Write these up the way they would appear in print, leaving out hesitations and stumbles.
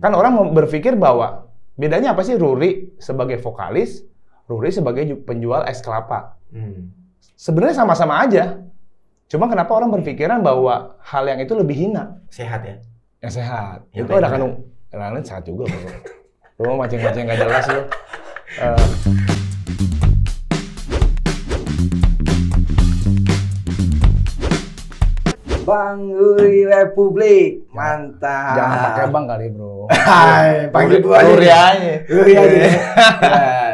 Kan orang berpikir bahwa bedanya apa sih Ruri sebagai vokalis, Ruri sebagai penjual es kelapa. Sebenarnya sama-sama aja. Cuma kenapa orang berpikiran bahwa hal yang itu lebih hina? Sehat ya? Yang sehat. Yang itu ada kan lain sehat juga, bro. Lu mancing-mancing nggak jelas lu. Bang Uri Republik, mantap. Jangan pakai bang kali, bro. Hai, panggil gua aja. Uri aja. Uri aja. Ya,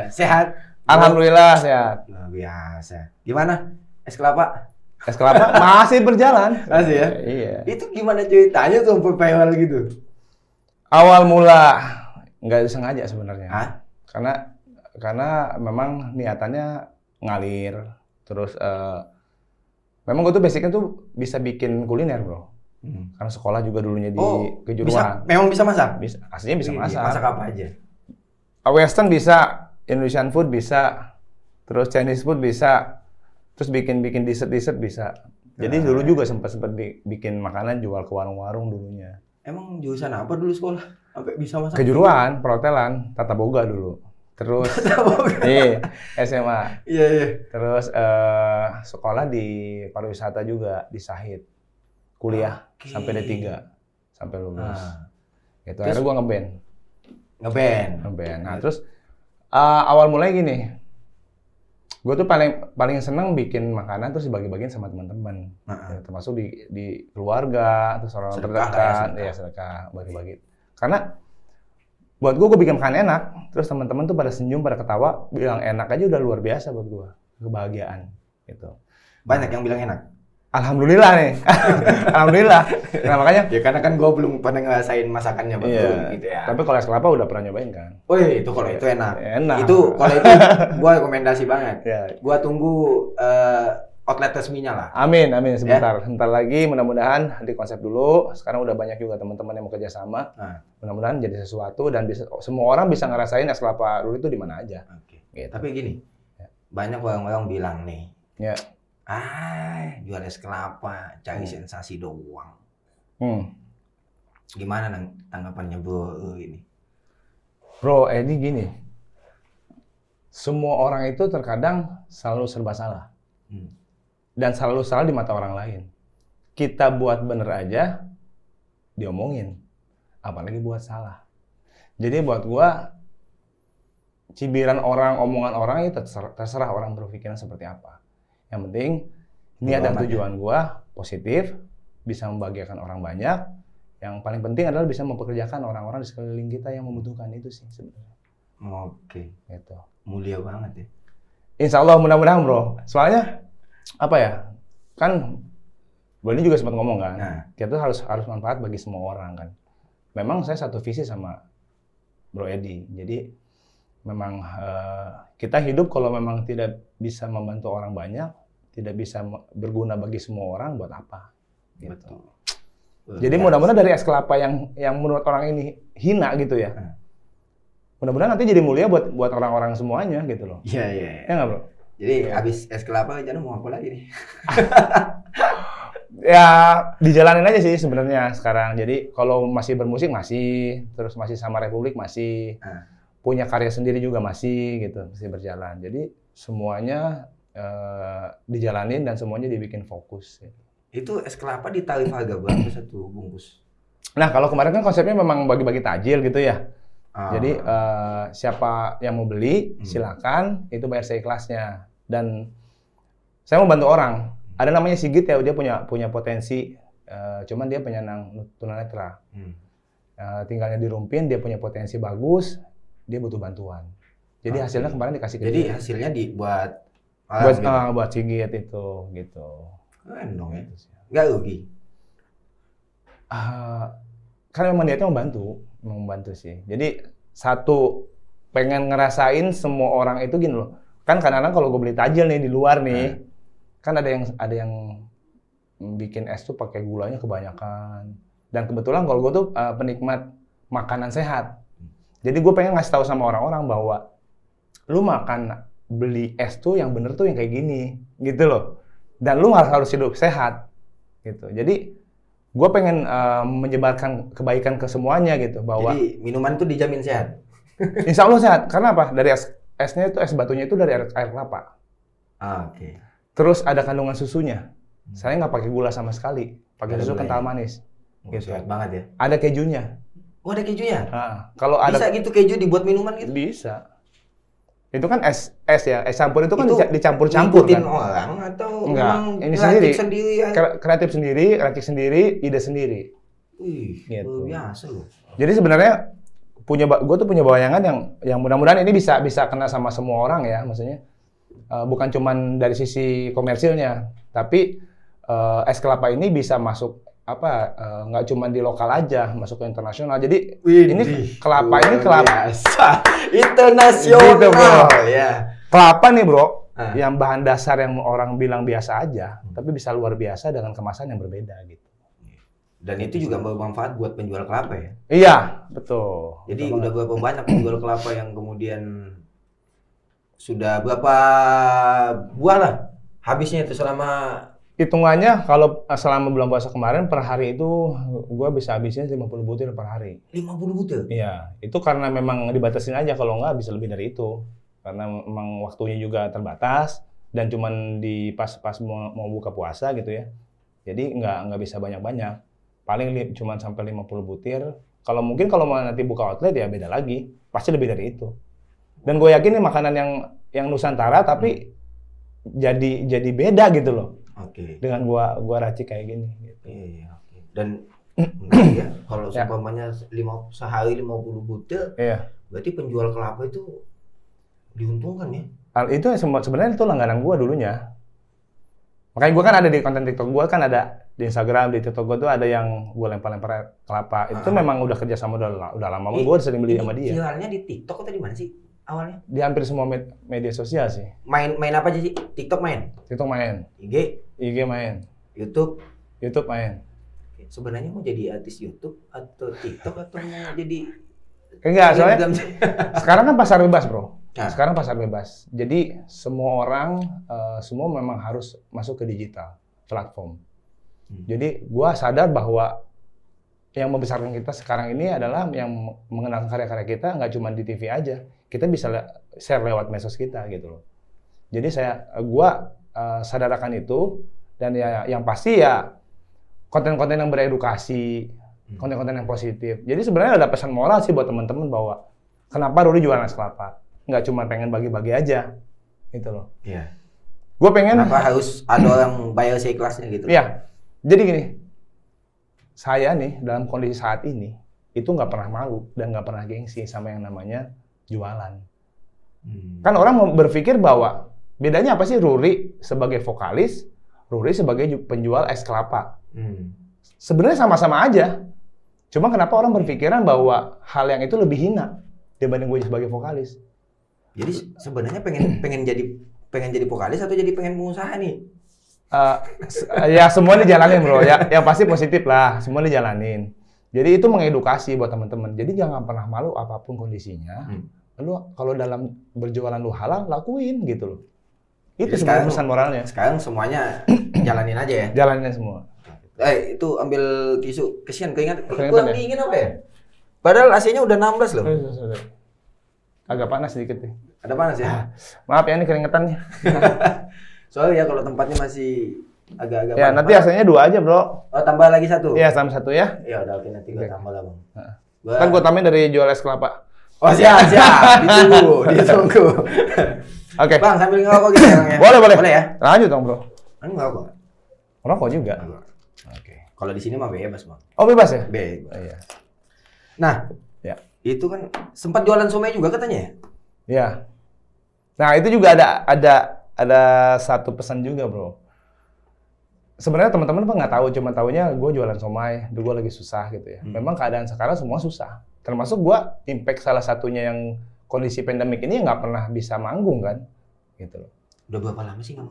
sehat. Alhamdulillah sehat. Luar biasa. Gimana? Es kelapa? Es kelapa masih berjalan. Masih ya? Iya. Itu gimana ceritanya tuh sampai viral gitu? Awal mula nggak sengaja sebenarnya. Hah? Karena memang niatannya ngalir. Terus memang gue tuh basicnya tuh bisa bikin kuliner, bro. Karena sekolah juga dulunya di kejuruan. Memang bisa masak? Bisa, aslinya bisa masak. Masak apa aja? Western bisa, Indonesian food bisa, terus Chinese food bisa, terus bikin dessert bisa. Jadi dulu juga sempat bikin makanan jual ke warung-warung dulunya. Emang jurusan apa dulu sekolah? Sampai bisa masak? Kejuruan, perhotelan, tata boga dulu. Terus SMA. Iya. Terus sekolah di pariwisata juga di Sahid. Kuliah sampai D3 sampai lulus. Gitu. Akhirnya gua ngeband. Nah, terus awal mulai gini. Gue tuh paling seneng bikin makanan terus dibagi-bagiin sama teman-teman. Ya, termasuk di keluarga, terus orang terdekat, ya sedekah, bagi-bagi. Karena buat gue bikin makanan enak, terus teman-teman tuh pada senyum, pada ketawa, bilang enak aja udah luar biasa buat gue, kebahagiaan gitu. Banyak yang bilang enak. Alhamdulillah nih, alhamdulillah. Nah makanya. Ya karena kan gue belum pernah ngerasain masakannya betul gitu ya. Tapi kalau es kelapa udah pernah nyobain kan? Oh iya, itu kalau itu enak. Enak. Itu kalau itu gue rekomendasi banget. Ya. Gue tunggu outlet resminya lah. Amin sebentar. Sebentar lagi mudah-mudahan di konsep dulu. Sekarang udah banyak juga teman-teman yang mau kerja sama. Mudah-mudahan jadi sesuatu dan semua orang bisa ngerasain es kelapa Ruri itu di mana aja. Gitu. Tapi gini, banyak orang-orang bilang nih, jual es kelapa, cari sensasi doang. Gimana tanggapannya bro ini? Bro, ini gini. Semua orang itu terkadang selalu serba salah. Dan selalu salah di mata orang lain. Kita buat bener aja, diomongin. Apalagi buat salah. Jadi buat gua, cibiran orang, omongan orang itu terserah orang berpikiran seperti apa. Yang penting, niat dan tujuan gua positif, bisa membahagiakan orang banyak. Yang paling penting adalah bisa mempekerjakan orang-orang di sekeliling kita yang membutuhkan itu sih sebenarnya. Oke. Gitu. Mulia banget ya. Insya Allah mudah-mudahan bro. Soalnya apa ya? Kan Bro ini juga sempat ngomong kan. Kita harus manfaat bagi semua orang kan. Memang saya satu visi sama Bro Edi. Jadi memang kita hidup kalau memang tidak bisa membantu orang banyak, tidak bisa berguna bagi semua orang, buat apa? Gitu. Betul. Jadi mudah-mudahan dari es kelapa yang menurut orang ini hina gitu ya. Mudah-mudahan nanti jadi mulia buat orang-orang semuanya gitu loh. Iya. Ya nggak bro? Jadi habis es kelapa jangan mau apa lagi nih? Ya dijalanin aja sih sebenarnya sekarang. Jadi kalau masih bermusik masih, terus masih sama Republik masih, punya karya sendiri juga masih gitu, masih berjalan. Jadi semuanya dijalanin dan semuanya dibikin fokus. Gitu. Itu es kelapa di tarif harga berapa satu bungkus? Nah kalau kemarin kan konsepnya memang bagi-bagi tajil gitu ya. Jadi siapa yang mau beli silakan, itu bayar seikhlasnya. Dan saya mau bantu orang. Ada namanya Sigit ya, dia punya potensi, cuman dia penyandang tunanetra. Tinggalnya di Rumpin, dia punya potensi bagus, dia butuh bantuan. Jadi hasilnya kemarin dikasih ke dia. Jadi hasilnya buat Sigit itu gitu. Keren dong ya. Nggak rugi? Kan memang niatnya membantu sih. Jadi satu, pengen ngerasain semua orang itu gini loh. Kan kadang-kadang kalau gue beli tajil nih di luar nih, kan ada yang bikin es tuh pakai gulanya kebanyakan. Dan kebetulan kalau gue tuh penikmat makanan sehat. Jadi gue pengen ngasih tahu sama orang-orang bahwa lu beli es tuh yang bener tuh yang kayak gini, gitu loh. Dan lu harus hidup sehat, gitu. Jadi gue pengen menyebarkan kebaikan ke semuanya gitu, bahwa Jadi minuman tuh dijamin sehat. insya Allah sehat. Karena apa? Dari esnya itu, es batunya itu dari air kelapa. Oke. Terus ada kandungan susunya. Saya nggak pakai gula sama sekali, pakai Ada susu gulanya. kental manis. Gitu. Sehat banget ya. Ada kejunya. Oh, ada kejunya? Kalau ada Bisa gitu keju dibuat minuman gitu? bisa. Itu kan es ya, es campur itu kan Itu dicampur-campur ngikutin kan. orang atau Enggak, memang ini racik sendiri. ya? Kreatif sendiri, racik sendiri, ide sendiri. Wih, Gitu. luar biasa loh. Jadi sebenarnya gue tuh punya bayangan yang mudah-mudahan ini bisa kena sama semua orang ya, maksudnya bukan cuman dari sisi komersilnya, tapi es kelapa ini bisa masuk nggak cuma di lokal aja, masuk ke internasional. Jadi ini kelapa biasa. Internasional Gitu, bro. ya. kelapa nih bro, yang bahan dasar yang orang bilang biasa aja, tapi bisa luar biasa dengan kemasan yang berbeda gitu. Dan itu juga bermanfaat buat penjual kelapa ya. Iya, betul. Jadi Betul udah banget. berapa banyak penjual kelapa yang kemudian sudah berapa buah lah habisnya itu selama Hitungannya kalau selama bulan puasa kemarin per hari itu gue bisa habisin 50 butir per hari. 50 butir. Iya, itu karena memang dibatasin aja, kalau nggak bisa lebih dari itu. Karena memang waktunya juga terbatas dan cuman di pas mau buka puasa gitu ya. Jadi nggak bisa banyak-banyak. Paling cuman sampai 50 butir. Kalau mau nanti buka outlet ya beda lagi. Pasti lebih dari itu. Dan gue yakin nih makanan yang Nusantara tapi jadi beda gitu loh. Oke. Dengan gua racik kayak gini gitu. Iya, oke. Dan enggak ya, kalau Ya. seumpamanya sehari 50 butir, Iya. berarti penjual kelapa itu diuntungkan ya. Itu sebenarnya itu langganan gua dulunya. Makanya gua kan ada di konten TikTok gua, kan ada di Instagram, di TikTok gua tuh ada yang gua lempar-lempar kelapa. Itu memang udah kerja sama udah lama. Gua sering beli sama dia. Viralnya di TikTok atau di mana sih awalnya? Di hampir semua media sosial sih. Main apa aja sih? TikTok main, TikTok main, IG main, YouTube. YouTube main. Sebenarnya mau jadi artis YouTube atau TikTok atau mau jadi Enggak, soalnya Instagram? sekarang kan pasar bebas, bro. Nah. Sekarang pasar bebas. Jadi semua orang, semua memang harus masuk ke digital platform. Jadi gua sadar bahwa yang membesarkan kita sekarang ini adalah yang mengenalkan karya-karya kita nggak cuma di TV aja. Kita bisa share lewat medsos kita gitu loh. Jadi gua sadarkan itu, dan ya yang pasti ya konten-konten yang beredukasi, konten-konten yang positif. Jadi sebenarnya ada pesan moral sih buat teman-teman bahwa kenapa Rudi jualan es kelapa? Nggak cuma pengen bagi-bagi aja, gitu loh. Iya. Gue pengen. Kenapa harus ada orang bayar seikhlasnya gitu? Iya. Jadi gini, saya nih dalam kondisi saat ini itu nggak pernah malu dan nggak pernah gengsi sama yang namanya jualan. Kan orang mau berpikir bahwa bedanya apa sih Ruri sebagai vokalis, Ruri sebagai penjual es kelapa. Sebenarnya sama-sama aja. Cuma kenapa orang berpikiran bahwa hal yang itu lebih hina dibanding gue sebagai vokalis. Jadi sebenarnya pengen jadi vokalis atau jadi pengen pengusaha nih? Ya semua dijalanin bro, ya yang pasti positif lah, semua dijalanin. Jadi itu mengedukasi buat teman-teman. Jadi jangan pernah malu apapun kondisinya. Lu kalau dalam berjualan lu halal, lakuin gitu loh. Itu sebenarnya pesan moralnya. Sekarang semuanya jalanin aja ya. Jalanin semua. Itu ambil tisu, kesian keinget. Keringetan ya? Dingin apa ya? Padahal AC-nya udah 16 loh. Agak panas sedikit nih. Ada panas ya? Maaf ya, ini keringetan nih. Soalnya ya kalau tempatnya masih agak-agak Ya, nanti AC-nya 2 aja, Bro. Oh, tambah lagi 1? Iya, tambah 1 ya. Ya udah, oke, nanti gue tambah lah, Bang. Kan gue tambahin dari jual es kelapa. Oh, siap. Ditunggu. Oke. Bang, sambil ngerokok gitu ya? Boleh. Boleh ya? Lanjut dong, Bro. Ngerokok. Rokok juga. Oke. Kalau di sini mah bebas, Bang. Oh, bebas ya? Bebas. Iya. Nah, Ya. itu kan sempat jualan somai juga katanya ya? Ya. Nah, itu juga ada satu pesan juga, Bro. Sebenarnya teman-teman nggak tahu, cuma tahunya gue jualan somai, gue lagi susah gitu ya. Memang keadaan sekarang semua susah. Termasuk gue, impact salah satunya yang kondisi pandemik ini nggak pernah bisa manggung kan, gitu loh. Udah berapa lama sih, Bang?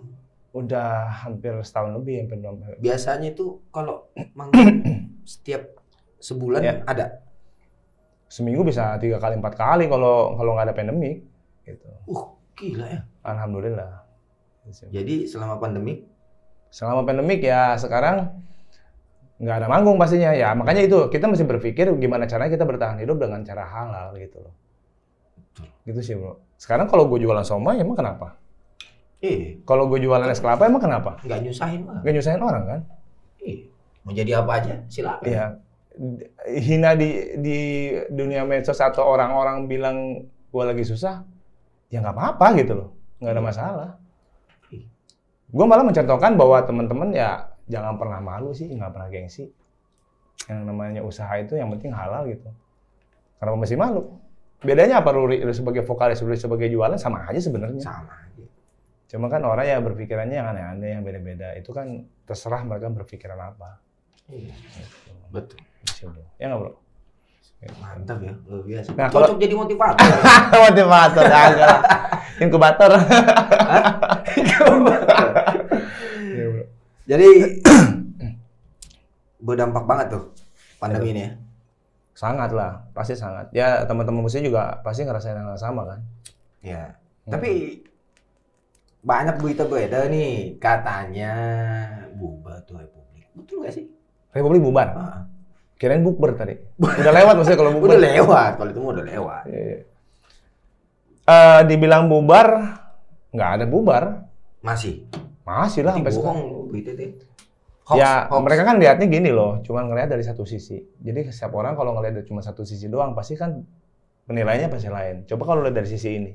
Udah hampir setahun lebih, hampir 2. Biasanya itu kalau manggung setiap sebulan Ya. ada? Seminggu bisa 3 kali 4 kali kalau nggak ada pandemik, gitu. Gila ya. nggak ada manggung pastinya. Ya makanya itu kita mesti berpikir gimana caranya kita bertahan hidup dengan cara halal gitu loh. Gitu sih bro. Sekarang kalau gue jualan somai emang kenapa? Kalau gue jualan es kelapa emang kenapa? Nggak nyusahin orang. Nggak nyusahin orang kan? Mau jadi apa aja silakan. Iya. Hina di dunia medsos atau orang-orang bilang gue lagi susah, ya nggak apa-apa gitu loh. Nggak ada masalah. Gue malah mencontohkan bahwa teman-teman ya jangan pernah malu sih, nggak pernah gengsi. Yang namanya usaha itu yang penting halal gitu. Kenapa mesti malu? Bedanya apa Ruri sebagai vokalis, Ruri sebagai jualan sama aja sebenarnya. Sama aja. Cuma kan orang ya berpikirannya yang aneh-aneh, yang beda-beda. Itu kan terserah mereka berpikiran apa. Iya. Gitu. Betul. Ya nggak bro? Mantap ya, luar biasa. Nah, Cocok jadi motivator. Motivator, agak. Inkubator. Jadi berdampak banget tuh pandemi ini ya. Sangat lah, pasti sangat. Ya teman-teman musik juga pasti ngerasain hal yang sama kan. Ya. Tapi banyak berita beredar nih katanya bubar tuh Republik. Betul nggak sih? Republik bubar. Ah. Kirain bukber tadi. Udah lewat maksudnya kalau bubar. Udah lewat, kalau itu mah udah lewat. Dibilang bubar, nggak ada bubar. Masih Masih lah sampai sekarang. bohong berita itu. Ya, mereka kan lihatnya gini loh, cuma ngelihat dari satu sisi. Jadi setiap orang kalau ngelihat dari cuma satu sisi doang, pasti kan penilaiannya pasti lain. Coba kalau lihat dari sisi ini,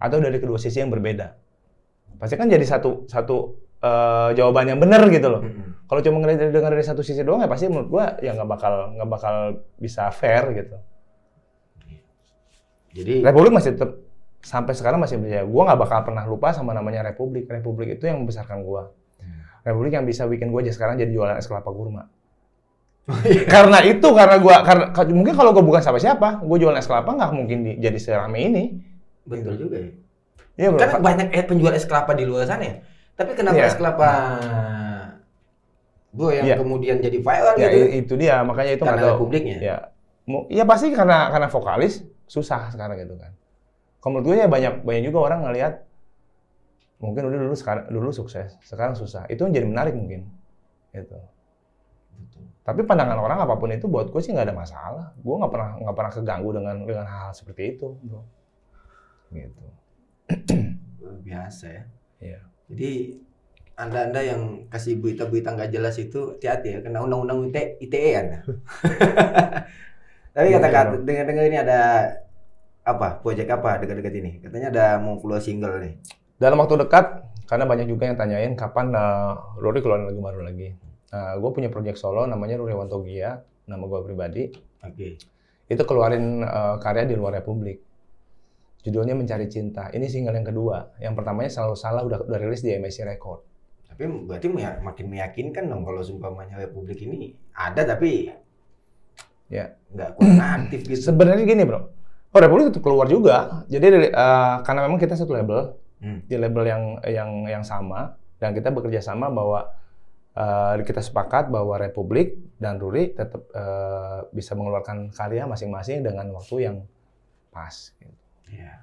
atau dari kedua sisi yang berbeda, pasti kan jadi satu jawaban yang benar gitu loh. Kalau cuma ngelihat dari satu sisi doang, ya pasti menurut gua ya nggak bakal bisa fair gitu. Jadi Republik masih tetap sampai sekarang masih percaya. Gua nggak bakal pernah lupa sama namanya Republik. Republik itu yang membesarkan gua. Republik yang bisa bikin gue aja sekarang jadi jualan es kelapa kurma. Karena mungkin kalau gue bukan siapa-siapa, gue jualan es kelapa nggak mungkin jadi serame ini. betul juga ya. Iya bro. Kan banyak penjual es kelapa di luar sana ya. Tapi kenapa Iya. es kelapa bro yang Iya. kemudian jadi viral Ya gitu? itu dia, makanya itu nggak Karena tahu. Republiknya? Ya, ya pasti karena vokalis susah sekarang gitu kan. Kalau menurut gue ya banyak juga orang ngelihat mungkin dulu sukses, sekarang susah. Itu jadi menarik mungkin. Gitu. Tapi pandangan orang apapun itu buat gue sih nggak ada masalah. Gue nggak pernah keganggu dengan hal seperti itu, bro. Gitu. Luar biasa ya. Iya. Jadi anda yang kasih berita-berita nggak jelas itu hati-hati ya, kena undang-undang ITE Anda. Tapi kata-kata dengar-dengar ini ada apa? Proyek apa dekat-dekat ini? Katanya ada mau keluar single nih. Dalam waktu dekat, karena banyak juga yang tanyain kapan Ruri keluarin lagu baru lagi. Gue punya proyek solo namanya Ruri Wantogia, nama gue pribadi. Oke. Itu keluarin karya di luar Republik. Judulnya Mencari Cinta. Ini single yang kedua. Yang pertamanya Selalu Salah udah rilis di MSC Record. Tapi berarti makin meyakinkan dong kalau seumpamanya Republik ini ada tapi Ya. nggak kurang aktif gitu. Sebenarnya gini bro, Republik itu keluar juga. Jadi karena memang kita satu label, di label yang sama, dan kita bekerja sama bahwa kita sepakat bahwa Republik dan Ruri tetap bisa mengeluarkan karya masing-masing dengan waktu yang pas. Gitu. Iya.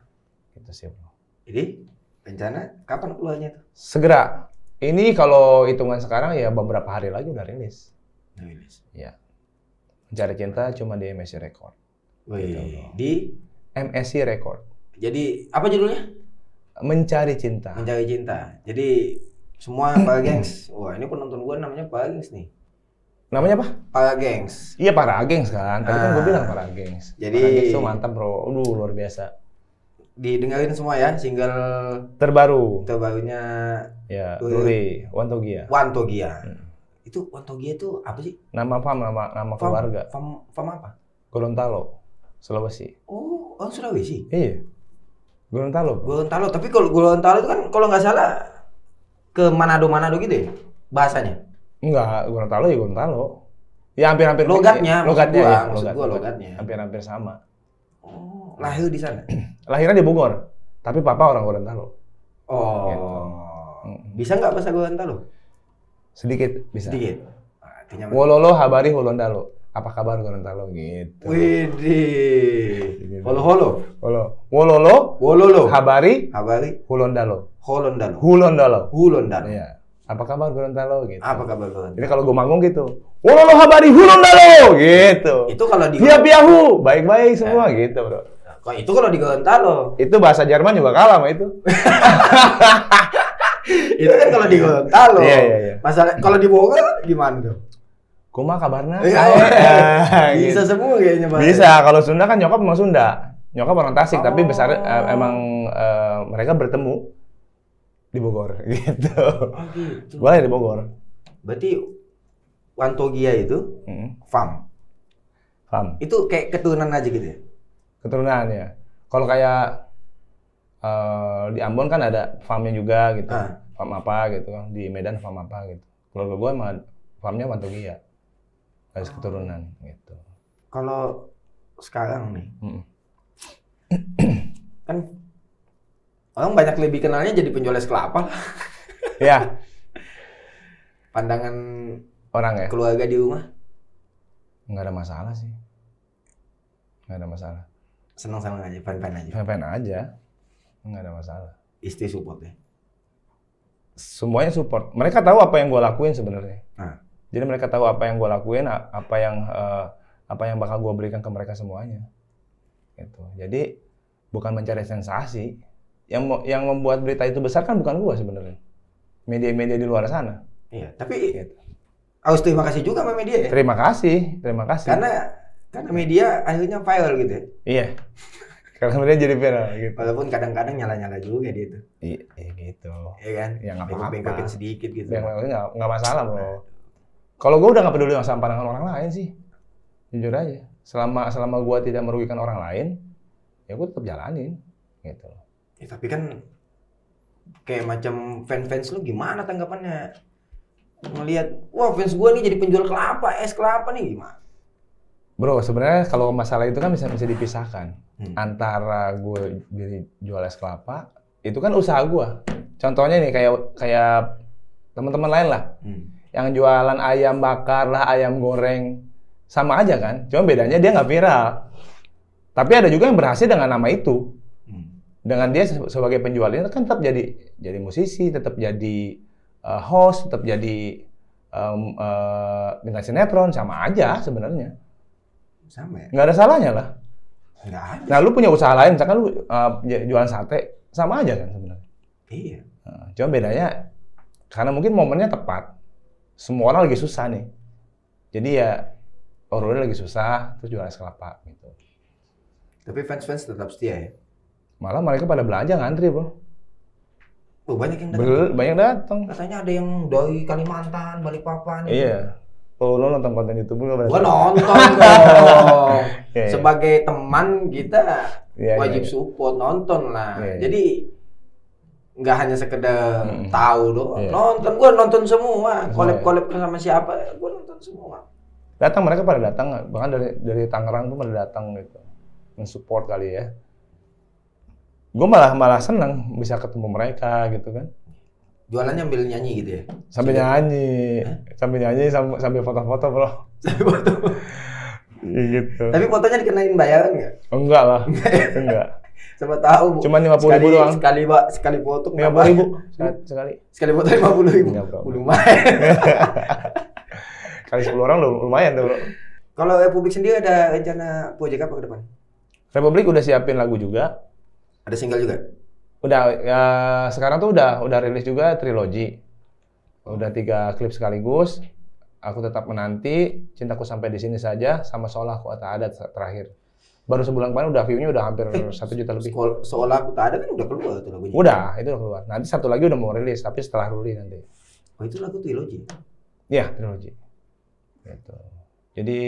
Gitu sih bro. Jadi rencana kapan keluarnya tuh? Segera. Ini kalau hitungan sekarang ya beberapa hari lagi udah rilis. Rilis. Ya. Mencari Cinta cuma di MSC Record. Wih, di MSC Record. jadi apa judulnya? Mencari Cinta. Mencari Cinta. Jadi semua para gengs. Wah, ini penonton gua namanya para gengs nih. Namanya apa? Para gengs. Iya para gengs kan. Tadi kan gue bilang para gengs. Jadi para gengs itu mantap bro. Luar biasa. Didengarin semua ya single terbarunya ya Ruri Wantogia. Wantogia. Itu Wantogia itu apa sih? Nama keluarga. Fam apa? Gorontalo, Sulawesi. Oh, orang Sulawesi. Iya. Gorontalo. Gorontalo, tapi kalau Gorontalo itu kan kalau nggak salah ke Manado gitu ya bahasanya. Enggak, Gorontalo ya Gorontalo. Ya hampir-hampir logatnya ya, logatnya. Hampir-hampir sama. Oh, lahir di sana. Lahirnya di Bogor, tapi papa orang Gorontalo. Oh. Gitu. Bisa nggak bahasa Gorontalo? Sedikit bisa. Sedikit. Artinya Wololo habari Holondalo. Apa kabar Gorontalo gitu. Widih. Holo. Wololo habari Holondalo. Hulondalo. Iya. Apa kabar Gorontalo gitu. Apa kabar Gorontalo? Jadi kalau gue manggung gitu, Wololo habari Gorontalo gitu. Itu kalau di Dia piahu, baik-baik semua gitu, Bro. Kok itu kalau di Gorontalo? Itu bahasa Jerman juga kalah sama itu. Itu kan kalau di Gorontalo. Iya. Masalah kalau di Bogor gimana tuh? Kumaha kabarna? Bisa Gitu. semua kayaknya, Pak. Bisa, kalau Sunda kan nyokap emang Sunda. Nyokap orang Tasik, tapi besar emang mereka bertemu di Bogor gitu. Oh gitu. Gue di Bogor. Berarti Wantogia itu farm. Paham? Itu kayak keturunan aja gitu ya? Keturunan ya. Kalau kayak di Ambon kan ada farmnya juga gitu. Farm apa gitu. Di Medan farm apa gitu. Keluarga gue emang farmnya Wantogia. Garis keturunan gitu. Kalau sekarang nih, kan orang banyak lebih kenalnya jadi penjual es kelapa. Ya. Pandangan Orang ya? keluarga di rumah Nggak ada masalah sih. Nggak ada masalah. senang-senang aja, fan-fan aja. Fan-fan aja. Nggak ada masalah. Istri support ya. Semuanya support. Mereka tahu apa yang gue lakuin sebenarnya. Nah. Jadi mereka tahu apa yang gue lakuin, apa yang bakal gue berikan ke mereka semuanya. Gitu. Jadi bukan mencari sensasi. Yang membuat berita itu besar kan bukan gue sebenarnya. Media-media di luar sana. Iya, tapi Gitu. harus terima kasih juga sama media ya. Terima kasih. Karena media akhirnya viral gitu ya. Iya. Karena media jadi viral gitu. Walaupun kadang-kadang nyala-nyala juga dia tuh. Iya gitu. Iya kan? Ya nggak apa-apa. Bengkok-bengkokin sedikit gitu. Nggak masalah bro. Kalau gue udah nggak peduli sama pandangan orang lain sih. Jujur aja. Selama gue tidak merugikan orang lain, ya gue tetap jalanin. Gitu. Ya, tapi kan kayak macam fans-fans lu gimana tanggapannya? Ngelihat, wah fans gue nih jadi penjual kelapa, es kelapa nih gimana? Bro, sebenarnya kalau masalah itu kan bisa dipisahkan. Antara gue jual es kelapa, itu kan usaha gue. Contohnya nih kayak teman-teman lain lah. Yang jualan ayam bakar lah, ayam goreng. Sama aja kan, cuma bedanya dia nggak viral. Tapi ada juga yang berhasil dengan nama itu. Dengan dia sebagai penjual ini kan tetap jadi musisi, tetap jadi host, tetap jadi bintang sinetron, sama aja sebenarnya. Sama ya? Nggak ada salahnya lah. Nggak ada. Nah, lu punya usaha lain, misalkan lu jualan sate, sama aja kan sebenarnya. Iya. Cuma bedanya, karena mungkin momennya tepat. Semua orang lagi susah nih. Jadi ya, orang lagi susah, terus jualan es kelapa gitu. Tapi fans-fans tetap setia ya? Malah mereka pada belanja ngantri bro. Oh, banyak yang datang. Banyak datang. Katanya ada yang dari Kalimantan, Balikpapan. Iya. Oh, lo nonton konten YouTube lu? Gua nonton dong. Iya. Sebagai teman kita wajib iya. support, nonton lah. Iya. Jadi nggak hanya sekedar tahu doang. Iya. Gua nonton semua. Collab sama siapa, gua nonton semua. Datang, mereka pada datang, bahkan dari Tangerang tuh pada datang gitu. Men-support kali ya. Gue malah seneng bisa ketemu mereka gitu kan. Jualannya sambil nyanyi gitu ya? Sambil nyanyi, sambil foto-foto bro. Sambil foto. Gitu. Tapi fotonya dikenain bayaran nggak? Enggak lah, enggak. Coba tahu. Cuma 50.000 doang. Sekali foto. 50.000 sekali. Sekali foto 50.000. Enggak, bro. Lumayan. Kali 10 orang lumayan tuh bro. Kalau Republik sendiri ada rencana proyek apa ke depan? Republik udah siapin lagu juga. Ada single juga? Udah, ya sekarang tuh udah rilis juga trilogi. Udah 3 klip sekaligus. Aku tetap menanti, Cintaku Sampai di Sini Saja, sama Seolah Aku Tak Ada terakhir. Baru sebulan kemarin udah view-nya udah hampir 1 juta lebih. Seolah Aku Tak Ada kan udah keluar tuh lagunya? Udah, itu udah keluar. Nanti satu lagi udah mau rilis, tapi setelah rilis nanti. Oh itu lagu trilogi? Iya, trilogi. Gitu. Jadi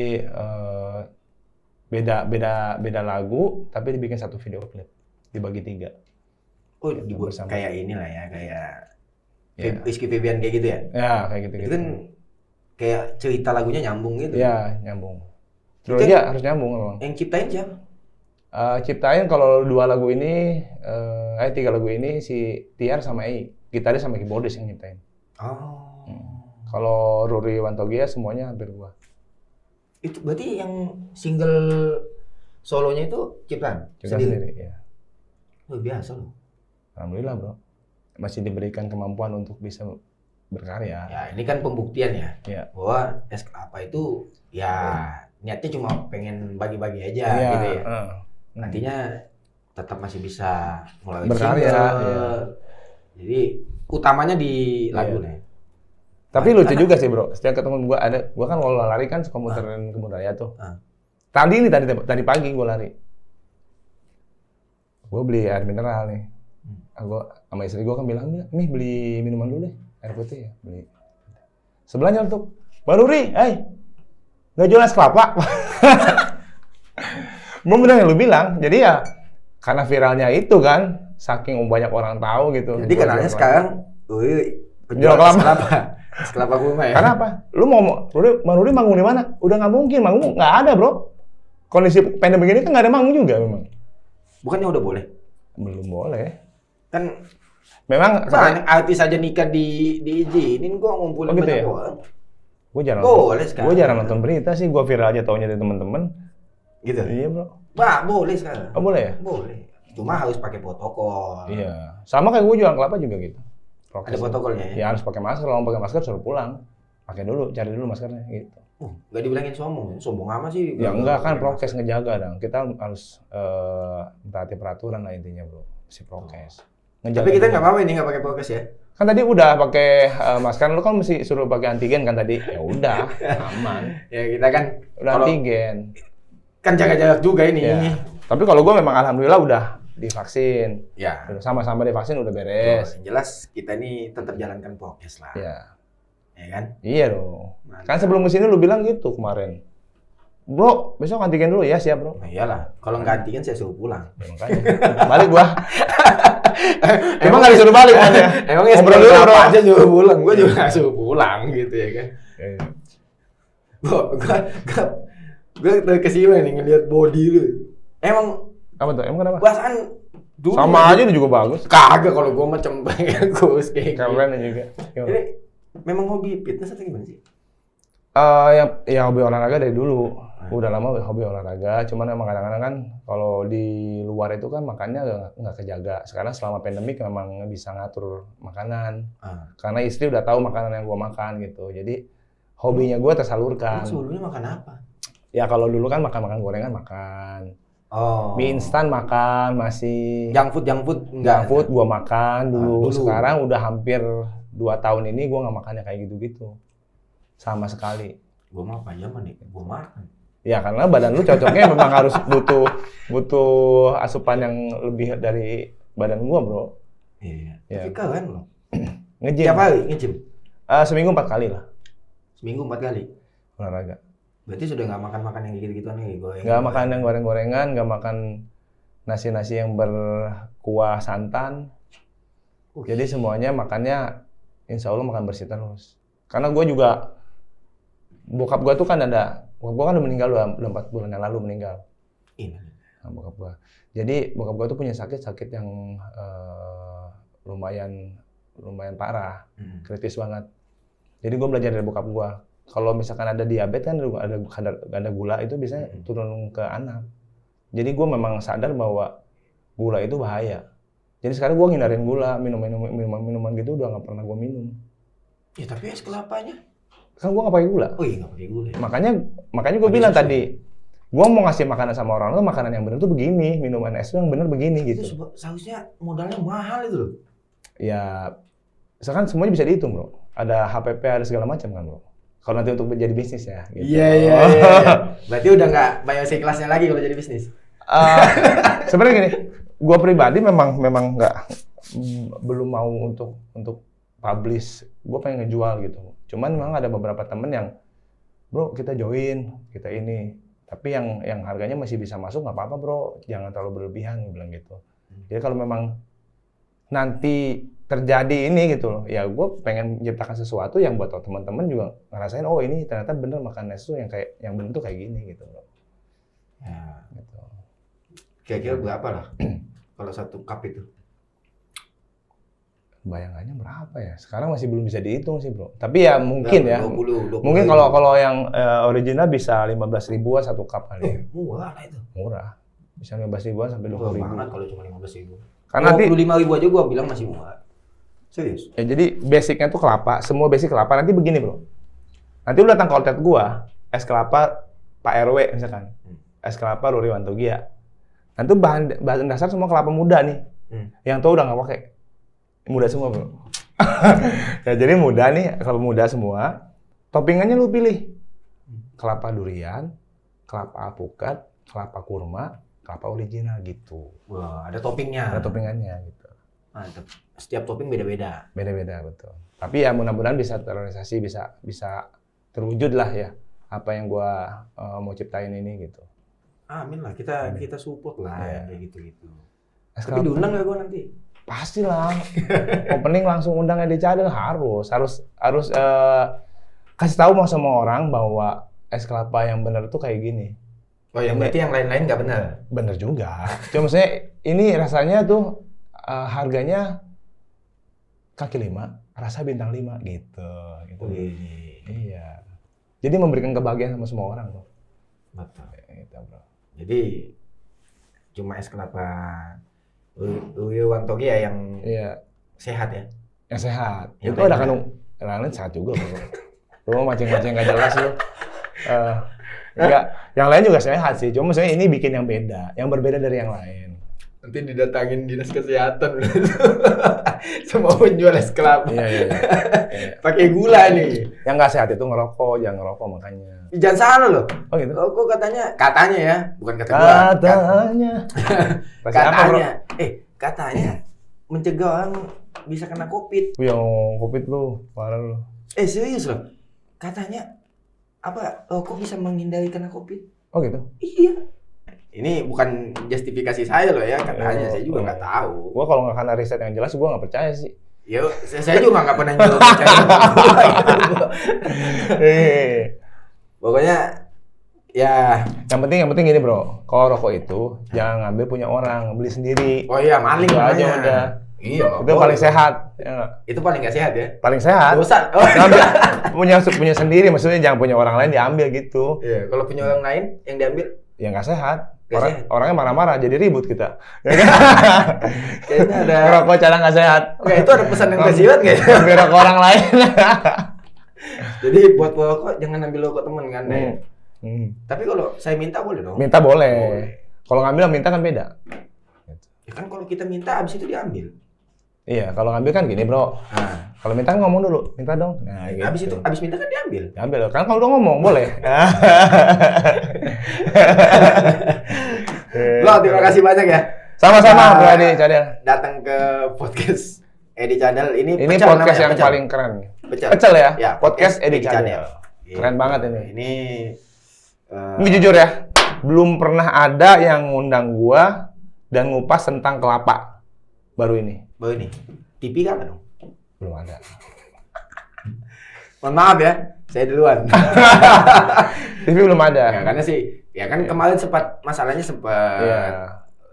beda lagu, tapi dibikin satu video klip, dibagi 3. Oh, dibuat kayak inilah ya, kayak Rizky Febian kayak gitu ya? Ya, kayak gitu. Itu kan kayak cerita lagunya nyambung gitu. Ya, nyambung. Trilogi harus nyambung memang. Yang ciptain siapa? Ciptain kalau 2 lagu ini, 3 lagu ini si Tiar sama Ei, gitaris sama keyboardis yang nyiptain. Oh. Kalau Ruri Wantogia semuanya hampir gua. Itu berarti yang single solonya itu ciptaan Sendiri ya. Oh, biasa loh. Alhamdulillah bro, masih diberikan kemampuan untuk bisa berkarya. Ya ini kan pembuktian ya, Iya. bahwa es kelapa itu ya niatnya cuma pengen bagi-bagi aja Iya, gitu ya. Nantinya tetap masih bisa ngeluarin berkarya. single. Iya. Jadi utamanya di lagu nih. Tapi lucu juga sih bro, setiap ketemu gua kan kalau lari kan suka muterin kebun raya tuh. Tadi pagi gua lari. Gua beli air mineral nih. Gua sama istri gua kan bilang, nih beli minuman dulu deh, air putih ya, beli. Sebelahnya tuh, Bang Nuri, nggak jual es kelapa. Bener yang lu bilang, jadi ya karena viralnya itu kan, saking banyak orang tahu gitu. Jadi kenalnya sekarang, jual kelapa. Es kelapa Kurma ya. Karena apa? Lu Bang Nuri manggung di mana? Udah nggak mungkin, manggung nggak ada bro. Kondisi pandemi begini kan nggak ada manggung juga memang. Bukannya udah boleh? Belum boleh. Kan memang banyak artis aja nikah diizinin kok ngumpulin gitu banyak ya? orang. Gue jarang nonton berita sih, gue viral aja taunya dari temen-temen. Gitu? Iya bro. Boleh sekarang. Oh boleh ya? Boleh. Cuma harus pakai protokol. Iya. Sama kayak gue jualan kelapa juga gitu. Ada protokolnya ya? Ya harus pakai masker, kalau mau pakai masker suruh pulang. Pakai dulu, cari dulu maskernya gitu. Nggak dibilangin sombong amat sih. Ya enggak kan prokes ngejaga dong. Kita harus mentaati peraturan lah intinya bro. Si prokes. Tapi kita nggak apa-apa ini nggak pakai prokes ya? Kan tadi udah pakai masker, lu kan mesti suruh pakai antigen kan tadi. Ya udah, aman. Ya kita kan udah antigen. Kan jaga-jaga juga ini. Ya. Tapi kalau gue memang alhamdulillah udah divaksin. Ya. Sama-sama divaksin udah beres. Yang jelas kita ini tetap jalankan prokes lah. Iya. Ya kan? Iya dong. Kan sebelum kesini lu bilang gitu kemarin. Bro, besok antigen dulu ya, siap bro. Nah, iyalah, kalau nggak antigen saya suruh pulang. Ya, makanya. Balik gua. Emang nggak disuruh balik kan ya? Emang ya ngobrol dulu bro. Aja suruh pulang, gua juga nggak suruh pulang gitu ya kan. Gua terkesima nih ngeliat body lu. Emang apa tuh? Emang kenapa? perasaan dulu sama aja dia juga bagus. Kagak kalau gua macam pengen kurus kayak gitu. Keren juga. Ini memang hobi fitness atau gimana sih? Ya hobi olahraga dari dulu. Udah lama hobi olahraga, cuman emang kadang-kadang kan kalau di luar itu kan makannya nggak kejaga. Sekarang selama pandemik memang bisa ngatur makanan. Karena istri udah tahu makanan yang gua makan gitu. Jadi hobinya gua tersalurkan. Sebelumnya makan apa? Ya kalau dulu kan makan gorengan makan. Oh. Mie instan makan masih. Junk food enggak. Junk food gua makan dulu. Sekarang udah hampir 2 tahun ini gua nggak makannya kayak gitu-gitu. Sama sekali. Gua mah apa zaman nih? Gua makan. Ya karena badan lu cocoknya memang harus butuh asupan yang lebih dari badan gua, bro. Iya. Tapi keren loh. Nge-gym. Tiap hari nge-gym? Seminggu 4 kali lah. Seminggu 4 kali? Olahraga. Berarti sudah nggak makan yang gitu-gituan nih? Nggak makan yang goreng-gorengan, nggak makan nasi-nasi yang berkuah santan. Jadi semuanya makannya insya Allah makan bersih terus. Karena gue juga, bokap gue tuh kan bokap gue kan udah meninggal, udah 4 bulan yang lalu meninggal. Nah, bokap gue. Jadi bokap gue tuh punya sakit yang lumayan parah, kritis banget. Jadi gue belajar dari bokap gue. Kalau misalkan ada diabetes kan ada gula itu biasanya turun ke anak. Jadi gue memang sadar bahwa gula itu bahaya. Jadi sekarang gue ngindarin gula, minuman gitu udah nggak pernah gue minum. Ya tapi es kelapanya? Kan gue nggak pakai gula. Oh iya nggak pakai gula. Ya. Makanya gue bilang tadi, gue mau ngasih makanan sama orang tuh makanan yang benar tuh begini, minuman es tuh yang benar begini gitu. Itu seharusnya modalnya mahal itu loh. Ya, misalkan semuanya bisa dihitung bro. Ada HPP, ada segala macam kan bro. Kalau nanti untuk menjadi bisnis ya. Gitu. Iya. Berarti udah nggak bayar kelasnya lagi kalau jadi bisnis. Sebenarnya gini, gue pribadi memang belum mau untuk publish. Gue pengen ngejual gitu. Cuman memang ada beberapa temen yang, bro kita join, kita ini. Tapi yang harganya masih bisa masuk nggak apa-apa bro, jangan terlalu berlebihan, bilang gitu. Jadi kalau memang nanti terjadi ini gitu loh, ya gue pengen menciptakan sesuatu yang buat teman-teman juga ngerasain, oh ini ternyata bener makan es tuh yang bener tuh kayak gini gitu loh. Ya. Gitu. Kira-kira berapa lah kalau 1 cup itu? Bayangannya berapa ya? Sekarang masih belum bisa dihitung sih bro. Tapi ya mungkin ya. 20 mungkin kalau yang original bisa 15 ribuan 1 cup kali. Murah lah itu. Murah. Bisa 15 ribuan sampai 20 ribu. Banget kalau cuma 15 ribu. Karena nanti 25 ribu aja gua bilang masih murah. Serius? Ya, jadi basicnya tuh kelapa, semua basic kelapa. Nanti begini bro, nanti lu datang ke outlet gua, es kelapa Pak RW misalkan, es kelapa Ruri Wantogia. Nanti bahan dasar semua kelapa muda nih, yang tua udah nggak pakai, muda semua bro. Ya jadi muda nih, kelapa muda semua. Toppingannya lu pilih, kelapa durian, kelapa alpukat, kelapa kurma, kelapa original gitu. Wah, ada toppingnya. Ada toppingannya gitu. Mantap. Setiap topping beda-beda. Beda-beda betul. Tapi ya mudah-mudahan bisa terrealisasi, bisa terwujud lah ya apa yang gua mau ciptain ini gitu. Amin lah, kita support lah Iya. kayak gitu-gitu. Es Tapi kelapa- diundang nggak gua nanti? Pastilah. Opening langsung undang Edi Cadel harus kasih tahu mau sama orang bahwa es kelapa yang benar tuh kayak gini. Oh, yang berarti yang lain-lain nggak benar. Bener juga. Cuma maksudnya ini rasanya tuh harganya kaki 5, rasa bintang 5 gitu. Wih. Iya. Jadi memberikan kebahagiaan sama semua orang bro. Betul. Gitu, bro. Jadi cuma es kelapa Ruri Wantogia yang Iya. sehat ya. Yang sehat. Yang Itu lain ada juga. lain sehat juga bro. Lu mau mancing-mancing nggak jelas lu. Enggak, yang lain juga sehat sih. Cuma maksudnya ini bikin yang beda, yang berbeda dari yang lain. Nanti didatangin dinas kesehatan sama penjual es kelapa. Iya. Pakai gula nih. Yang nggak sehat itu ngerokok, jangan ngerokok makanya. Jangan salah loh. Oh gitu. Kok katanya ya, bukan kata gua. Katanya. Katanya. Katanya mencegah orang bisa kena COVID. Yang COVID lu, parah lu. Serius loh. Katanya kok bisa menghindari kena COVID? Oh gitu. Iya. Ini bukan justifikasi saya loh ya, katanya. Saya juga nggak tahu. Gua kalau nggak karena riset yang jelas, gua nggak percaya sih. Yo, saya juga nggak pernah nyoba percaya. Pokoknya ya. Yang penting gini bro, kalau rokok itu jangan ngambil punya orang, beli sendiri. Oh iya, maling Itu aja namanya. udah. Iya. Itu paling sehat. Ya nggak? Itu paling nggak sehat ya. Paling sehat. Dosa. Oh. Ngambil punya sendiri, maksudnya jangan punya orang lain diambil gitu. Iya, kalau punya orang lain yang diambil, Ya nggak sehat. Nggak sehat. Orangnya marah-marah, jadi ribut kita. kayaknya ada. Ngerokok cara nggak sehat. Oke, itu ada pesan yang bersifat nggak ya? Ambil rokok orang lain. Jadi buat rokok jangan ambil rokok temen kan, ya. Tapi kalau saya minta boleh dong. Minta boleh. Kalau ngambil minta kan beda. Ya kan kalau kita minta abis itu diambil. Iya, kalau ngambil kan gini bro. Nah, Kalau minta kan ngomong dulu, minta dong. Nah, gitu. abis minta kan diambil. Ambil kan kalau udah ngomong boleh. Bro, terima kasih banyak ya. Sama-sama Bro Edi Cadel. Datang ke podcast Edi Cadel ini Ini pecel podcast namanya, yang pecel. paling keren. Pecel. Pecel ya? Ya, Podcast podcast Edi Edi Cadel. Cadel. Keren banget ini. Ini Ini jujur ya, belum pernah ada yang ngundang gua dan ngupas tentang kelapa. Baru ini. baru ini. TV kan dong? Belum ada. Mohon maaf ya, saya duluan. TV belum ada. Ya, karena sih, ya kan kemarin masalahnya sempat Iya.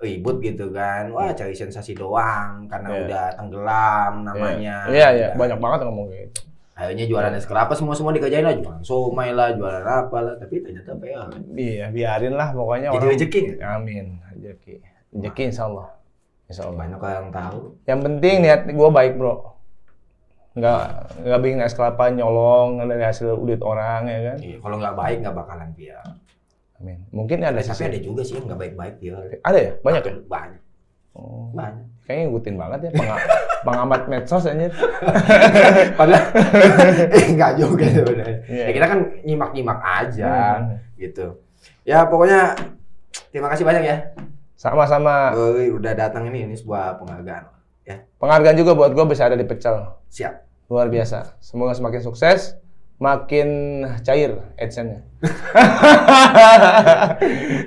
ribut gitu kan. Wah, cari sensasi doang karena Iya. udah tenggelam namanya. Iya, banyak banget yang ngomong gitu. Akhirnya jualan es kelapa semua dikerjain lah, jualan somai lah, jualan apa lah, tapi ternyata fail. Iya, biarin lah pokoknya Jadi orang. rezeki. Amin, rezeki insya Allah. Insya Allah. Banyak orang tahu. Yang penting niat gua baik bro. Nggak bikin es kelapa nyolong dari hasil udit orang ya kan. Iya, kalau nggak baik nggak bakalan biar. Amin. Mungkin ada Tapi sisi. ada juga sih yang nggak baik-baik dia. Ada ya? Banyak ya? Banyak. Oh. Banyak. Kayaknya ngikutin banget ya pengamat medsos anjir. Padahal nggak juga sebenarnya. Iya. Ya kita kan nyimak-nyimak aja gitu. Ya pokoknya terima kasih banyak ya. Sama-sama. Udah datang ini sebuah penghargaan. Ya, Penghargaan juga buat gue bisa ada di Pecel. siap. Luar biasa. Semoga semakin sukses, makin cair AdSense-nya.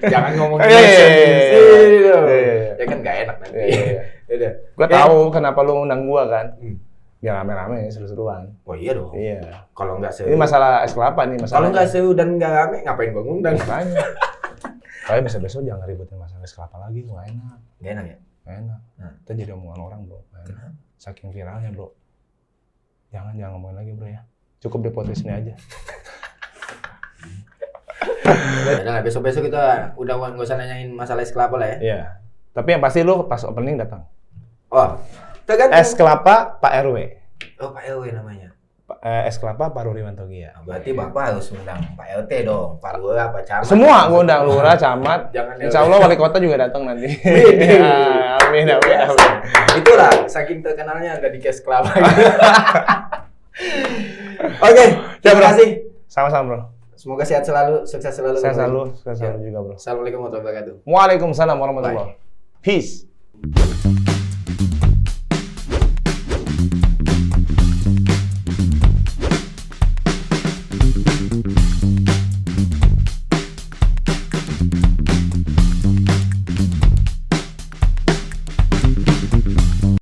Jangan ngomong Iya, iya, iya, sini dong. iya. Ya kan nggak enak nanti. Iya, iya. Udah. Gue Oke. tahu kenapa lu undang gua kan. Hmm. Biar rame-rame seru-seruan. Oh iya dong. Iya. Kalau nggak seru. Ini masalah es kelapa nih masalah. Kalau nggak seru dan nggak rame, ngapain gua ngundang? Makanya. Kayak besok-besok jangan ributin masalah es kelapa lagi, nggak enak. Nggak enak ya? Nggak enak. Hmm. Kita jadi omongan orang bro. Nggak enak. Saking viralnya bro. Jangan ngomongin lagi bro ya. Cukup di podcast ini aja. Udah lah, besok-besok kita udah nggak usah nanyain masalah es kelapa lah ya. Iya. Tapi yang pasti lu pas opening datang. Oh, Tergantung. Es kelapa Pak RW. Oh, Pak RW namanya. Es kelapa Pak Ruri Mantogia. Berarti Bapak harus undang Pak RT dong, Pak Lurah, Pak Camat. Semua gue undang, lurah, camat. Jangan Insya Allah wali kota juga datang nanti. Amin, amin, Biasa. amin. Itulah saking terkenalnya ada di Kes Kelapa. Oke, terima kasih. Sama-sama bro. Semoga sehat selalu, sukses selalu. Saya selalu juga bro. Assalamualaikum warahmatullahi wabarakatuh. Waalaikumsalam warahmatullahi wabarakatuh. Peace.